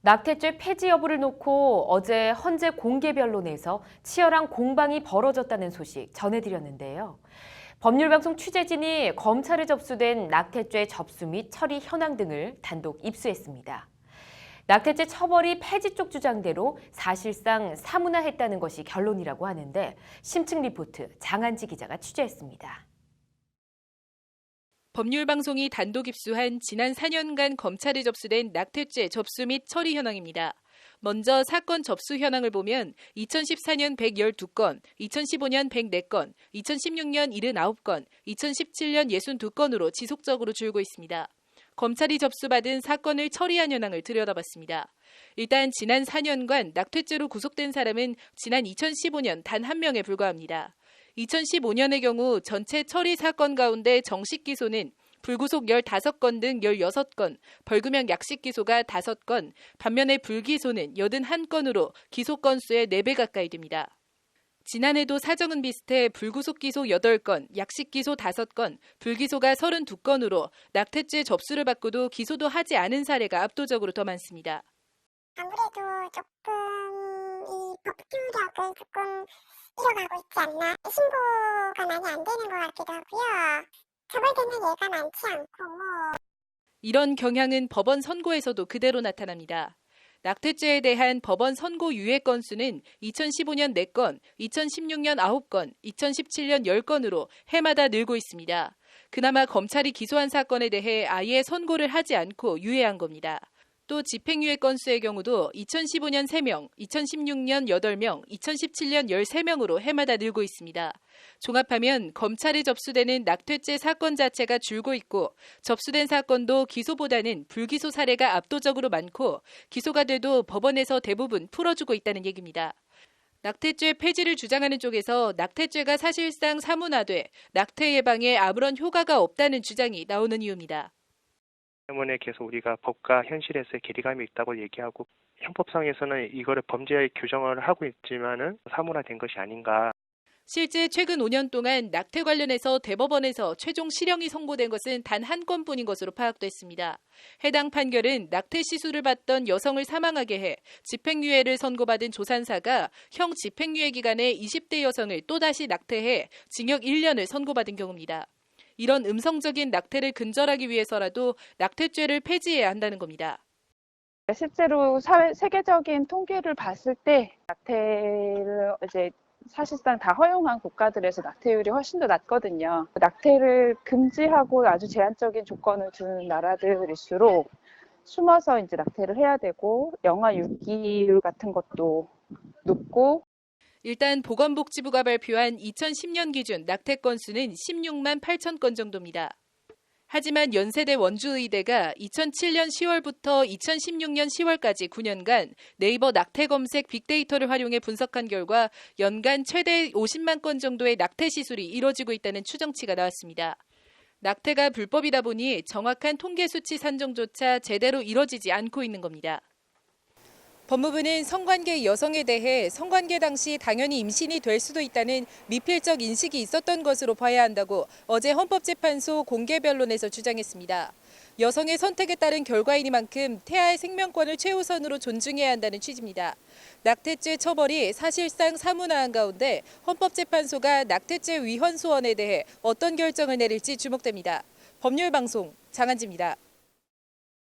낙태죄 폐지 여부를 놓고 어제 헌재 공개 변론에서 치열한 공방이 벌어졌다는 소식 전해드렸는데요. 법률방송 취재진이 검찰에 접수된 낙태죄 접수 및 처리 현황 등을 단독 입수했습니다. 낙태죄 처벌이 폐지 쪽 주장대로 사실상 사문화했다는 것이 결론이라고 하는데 심층 리포트 장한지 기자가 취재했습니다. 법률방송이 단독 입수한 지난 4년간 검찰에 접수된 낙태죄 접수 및 처리 현황입니다. 먼저 사건 접수 현황을 보면 2014년 112건, 2015년 104건, 2016년 79건, 2017년 62건으로 지속적으로 줄고 있습니다. 검찰이 접수받은 사건을 처리한 현황을 들여다봤습니다. 일단 지난 4년간 낙태죄로 구속된 사람은 지난 2015년 단 1명에 불과합니다. 2015년의 경우 전체 처리 사건 가운데 정식 기소는 불구속 15건 등 16건, 벌금형 약식 기소가 5건, 반면에 불기소는 81건으로 기소 건수의 4배 가까이 됩니다. 지난해도 사정은 비슷해 불구속 기소 8건, 약식 기소 5건, 불기소가 32건으로 낙태죄 접수를 받고도 기소도 하지 않은 사례가 압도적으로 더 많습니다. 아무래도 조금 이 법규력을 조금 잃어가고 있지 않나, 신고가 많이 안 되는 것 같기도 하고요. 처벌되는 예가 많지 않고. 이런 경향은 법원 선고에서도 그대로 나타납니다. 낙태죄에 대한 법원 선고 유예 건수는 2015년 4건, 2016년 9건, 2017년 10건으로 해마다 늘고 있습니다. 그나마 검찰이 기소한 사건에 대해 아예 선고를 하지 않고 유예한 겁니다. 또 집행유예 건수의 경우도 2015년 3명, 2016년 8명, 2017년 13명으로 해마다 늘고 있습니다. 종합하면 검찰에 접수되는 낙태죄 사건 자체가 줄고 있고 접수된 사건도 기소보다는 불기소 사례가 압도적으로 많고 기소가 돼도 법원에서 대부분 풀어주고 있다는 얘기입니다. 낙태죄 폐지를 주장하는 쪽에서 낙태죄가 사실상 사문화돼 낙태 예방에 아무런 효과가 없다는 주장이 나오는 이유입니다. 때문에 계속 우리가 법과 현실에서의 괴리감이 있다고 얘기하고 형법상에서는 이거를 범죄의 규정을 하고 있지만은 사문화된 것이 아닌가. 실제 최근 5년 동안 낙태 관련해서 대법원에서 최종 실형이 선고된 것은 단 한 건뿐인 것으로 파악됐습니다. 해당 판결은 낙태 시술을 받던 여성을 사망하게 해 집행유예를 선고받은 조산사가 형 집행유예 기간에 20대 여성을 또다시 낙태해 징역 1년을 선고받은 경우입니다. 이런 음성적인 낙태를 근절하기 위해서라도 낙태죄를 폐지해야 한다는 겁니다. 실제로 세계적인 통계를 봤을 때 낙태를 이제 사실상 다 허용한 국가들에서 낙태율이 훨씬 더 낮거든요. 낙태를 금지하고 아주 제한적인 조건을 두는 나라들일수록 숨어서 이제 낙태를 해야 되고 영아 유기율 같은 것도 높고. 일단 보건복지부가 발표한 2010년 기준 낙태 건수는 16만 8천 건 정도입니다. 하지만 연세대 원주의대가 2007년 10월부터 2016년 10월까지 9년간 네이버 낙태 검색 빅데이터를 활용해 분석한 결과 연간 최대 50만 건 정도의 낙태 시술이 이뤄지고 있다는 추정치가 나왔습니다. 낙태가 불법이다 보니 정확한 통계 수치 산정조차 제대로 이뤄지지 않고 있는 겁니다. 법무부는 성관계 여성에 대해 성관계 당시 당연히 임신이 될 수도 있다는 미필적 인식이 있었던 것으로 봐야 한다고 어제 헌법재판소 공개 변론에서 주장했습니다. 여성의 선택에 따른 결과이니만큼 태아의 생명권을 최우선으로 존중해야 한다는 취지입니다. 낙태죄 처벌이 사실상 사문화한 가운데 헌법재판소가 낙태죄 위헌 소원에 대해 어떤 결정을 내릴지 주목됩니다. 법률방송 장한지입니다.